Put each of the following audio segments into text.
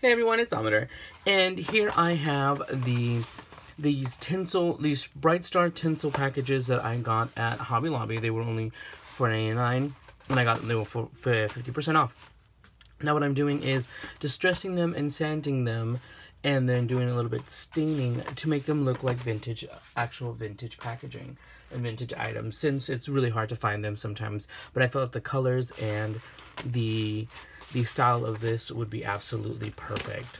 Hey everyone, it's Amador, and here I have these Bright Star Tinsel packages that I got at Hobby Lobby. They were only $4.99, and I got them. They were for 50% off. Now what I'm doing is distressing them and sanding them, and then doing a little bit staining to make them look like vintage, actual vintage packaging and vintage items. Since it's really hard to find them sometimes, but I felt the colors and the style of this would be absolutely perfect.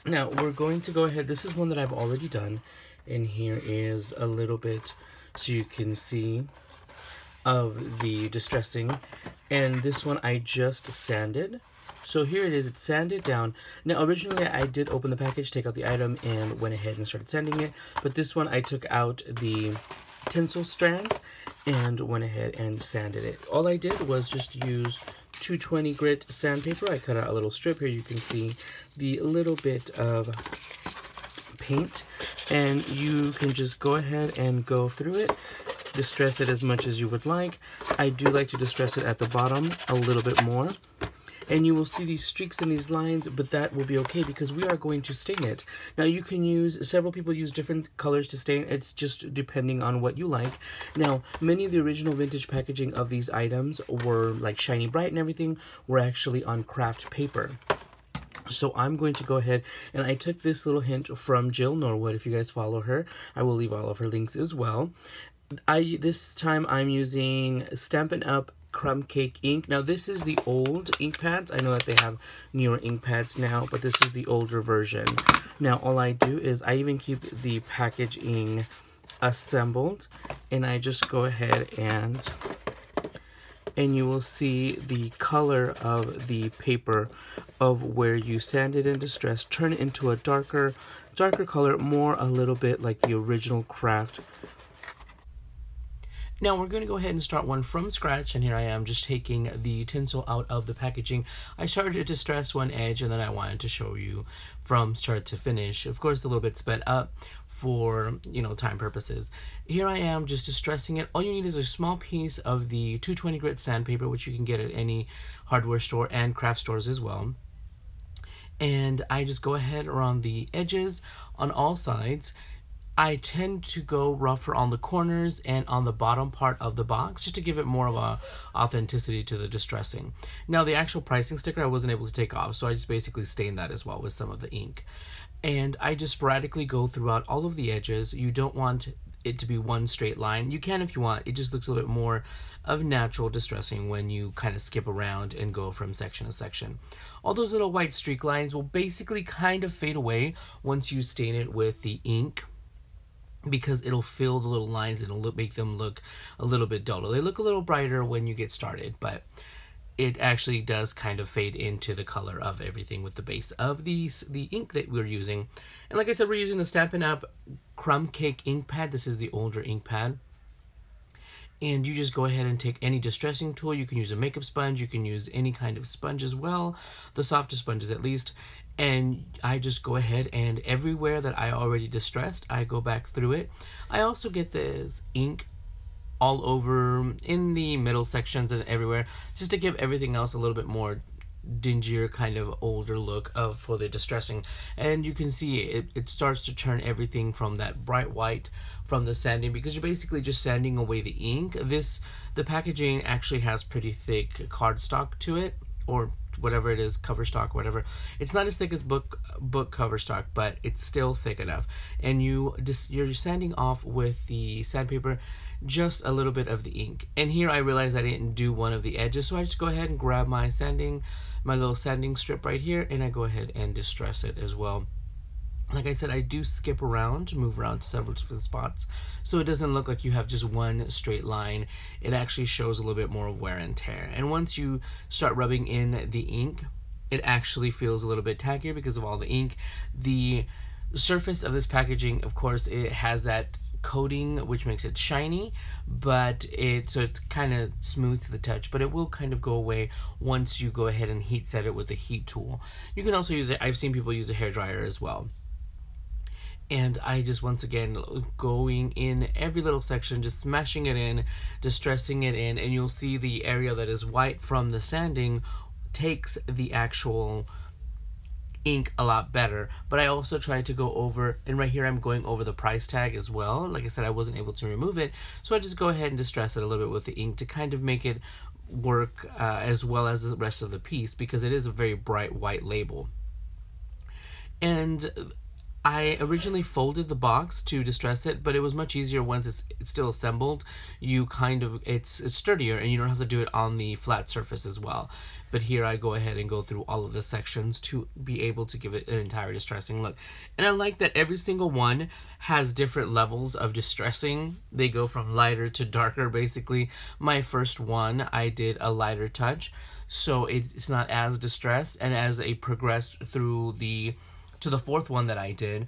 Now we're going to go ahead. This is one that I've already done, and here is a little bit so you can see of the distressing. And this one I just sanded. So here it is, it's sanded down. Now originally I did open the package, take out the item, and went ahead and started sanding it. But this one I took out the tinsel strands and went ahead and sanded it. All I did was just use 220 grit sandpaper. I cut out a little strip. Here you can see the little bit of paint, and you can just go ahead and go through it, distress it as much as you would like. I do like to distress it at the bottom a little bit more, and you will see these streaks and these lines, but that will be okay because we are going to stain it. Now you can use, several people use different colors to stain. It's just depending on what you like. Now, many of the original vintage packaging of these items were like shiny bright and everything, were actually on craft paper. So I'm going to go ahead, and I took this little hint from Jill Norwood. If you guys follow her, I will leave all of her links as well. This time I'm using Stampin' Up! Crumb Cake ink. Now this is the old ink pads. I know that they have newer ink pads now, but this is the older version. Now all I do is I even keep the packaging assembled, and I just go ahead and you will see the color of the paper of where you sanded and distressed turn it into a darker color, more a little bit like the original craft. Now we're going to go ahead and start one from scratch, and here I am just taking the tinsel out of the packaging. I started to distress one edge, and then I wanted to show you from start to finish. Of course, a little bit sped up for, you know, time purposes. Here I am just distressing it. All you need is a small piece of the 220 grit sandpaper, which you can get at any hardware store and craft stores as well. And I just go ahead around the edges on all sides. I tend to go rougher on the corners and on the bottom part of the box just to give it more of a authenticity to the distressing. Now the actual pricing sticker I wasn't able to take off, so I just basically stained that as well with some of the ink. And I just sporadically go throughout all of the edges. You don't want it to be one straight line. You can if you want. It just looks a little bit more of natural distressing when you kind of skip around and go from section to section. All those little white streak lines will basically kind of fade away once you stain it with the ink, because it'll fill the little lines and it'll make them look a little bit duller. They look a little brighter when you get started, but it actually does kind of fade into the color of everything with the base of the ink that we're using. And like I said, we're using the Stampin' Up! Crumb Cake ink pad. This is the older ink pad. And you just go ahead and take any distressing tool. You can use a makeup sponge. You can use any kind of sponge as well, the softest sponges at least. And I just go ahead and everywhere that I already distressed, I go back through it. I also get this ink all over in the middle sections and everywhere, just to give everything else a little bit more dingier, kind of older look for the distressing. And you can see it starts to turn everything from that bright white from the sanding, because you're basically just sanding away the ink. The packaging actually has pretty thick cardstock to it, or whatever it is, cover stock, whatever. It's not as thick as book cover stock, but it's still thick enough. And you're sanding off with the sandpaper just a little bit of the ink. And here I realized I didn't do one of the edges, so I just go ahead and grab my little sanding strip right here, and I go ahead and distress it as well. Like I said, I do skip around, move around to several different spots, so it doesn't look like you have just one straight line. It actually shows a little bit more of wear and tear. And once you start rubbing in the ink, it actually feels a little bit tackier because of all the ink. The surface of this packaging, of course, it has that coating which makes it shiny, but so it's kind of smooth to the touch, but it will kind of go away once you go ahead and heat set it with the heat tool. You can also use it, I've seen people use a hairdryer as well. And I just, once again, going in every little section, just smashing it in, distressing it in, and you'll see the area that is white from the sanding takes the actual ink a lot better. But I also tried to go over, and right here I'm going over the price tag as well. Like I said, I wasn't able to remove it, so I just go ahead and distress it a little bit with the ink to kind of make it work as well as the rest of the piece, because it is a very bright white label. And I originally folded the box to distress it, but it was much easier once it's still assembled. You kind of, it's sturdier, and you don't have to do it on the flat surface as well. But here I go ahead and go through all of the sections to be able to give it an entire distressing look. And I like that every single one has different levels of distressing. They go from lighter to darker, basically. My first one, I did a lighter touch, so it's not as distressed. And as I progressed through to the fourth one that I did,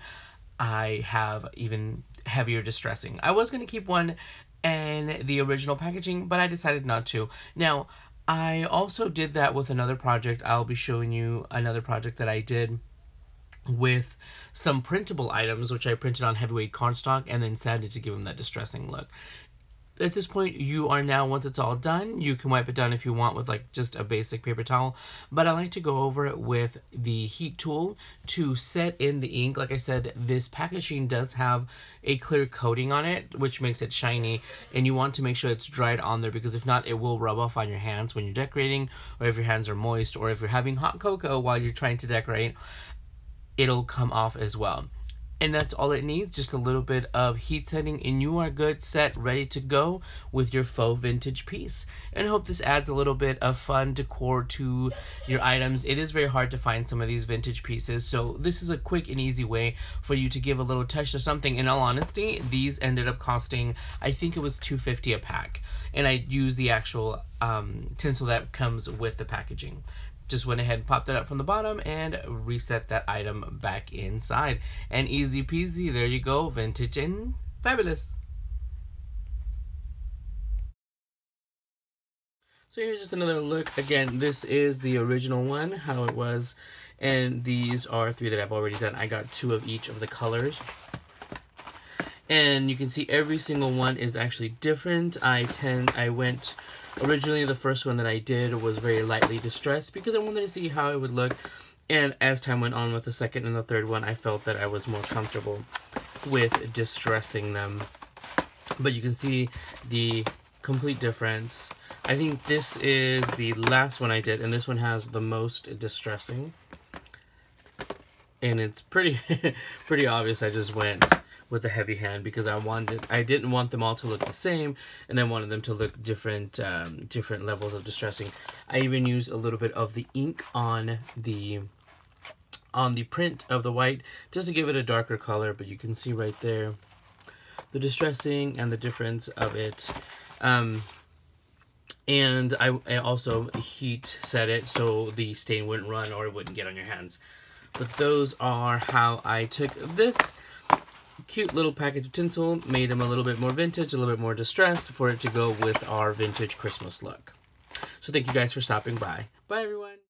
I have even heavier distressing. I was going to keep one in the original packaging, but I decided not to. Now, I also did that with another project. I'll be showing you another project that I did with some printable items, which I printed on heavyweight cardstock and then sanded to give them that distressing look. At this point, you are now, once it's all done, you can wipe it down if you want with like just a basic paper towel. But I like to go over it with the heat tool to set in the ink. Like I said, this packaging does have a clear coating on it, which makes it shiny. And you want to make sure it's dried on there, because if not, it will rub off on your hands when you're decorating, or if your hands are moist, or if you're having hot cocoa while you're trying to decorate, it'll come off as well. And that's all it needs, just a little bit of heat setting, and you are good, set, ready to go with your faux vintage piece. And I hope this adds a little bit of fun decor to your items. It is very hard to find some of these vintage pieces, so this is a quick and easy way for you to give a little touch to something. In all honesty, these ended up costing, I think it was $2.50 a pack, and I used the actual tinsel that comes with the packaging. Just went ahead and popped it up from the bottom and reset that item back inside. And easy peasy, there you go, vintage and fabulous. So here's just another look. Again, this is the original one, how it was. And these are 3 that I've already done. I got 2 of each of the colors. And you can see every single one is actually different. Originally, the first one that I did was very lightly distressed because I wanted to see how it would look. And as time went on with the second and the third one, I felt that I was more comfortable with distressing them. But you can see the complete difference. I think this is the last one I did, and this one has the most distressing. And it's pretty pretty obvious I just went with a heavy hand because I didn't want them all to look the same, and I wanted them to look different different levels of distressing. I even used a little bit of the ink on the print of the white just to give it a darker color, but you can see right there the distressing and the difference of it. And I also heat set it so the stain wouldn't run or it wouldn't get on your hands. But those are how I took this cute little package of tinsel, made them a little bit more vintage, a little bit more distressed for it to go with our vintage Christmas look. So thank you guys for stopping by. Bye everyone.